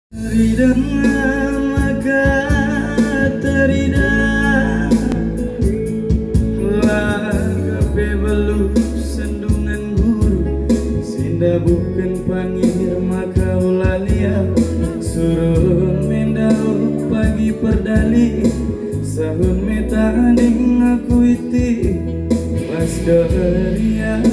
Ridang maka teridak kape belu sendungan guru sinda bukan pangir maka ulalia surun mendau pagi perdali sahun meta ding aku iti pas keria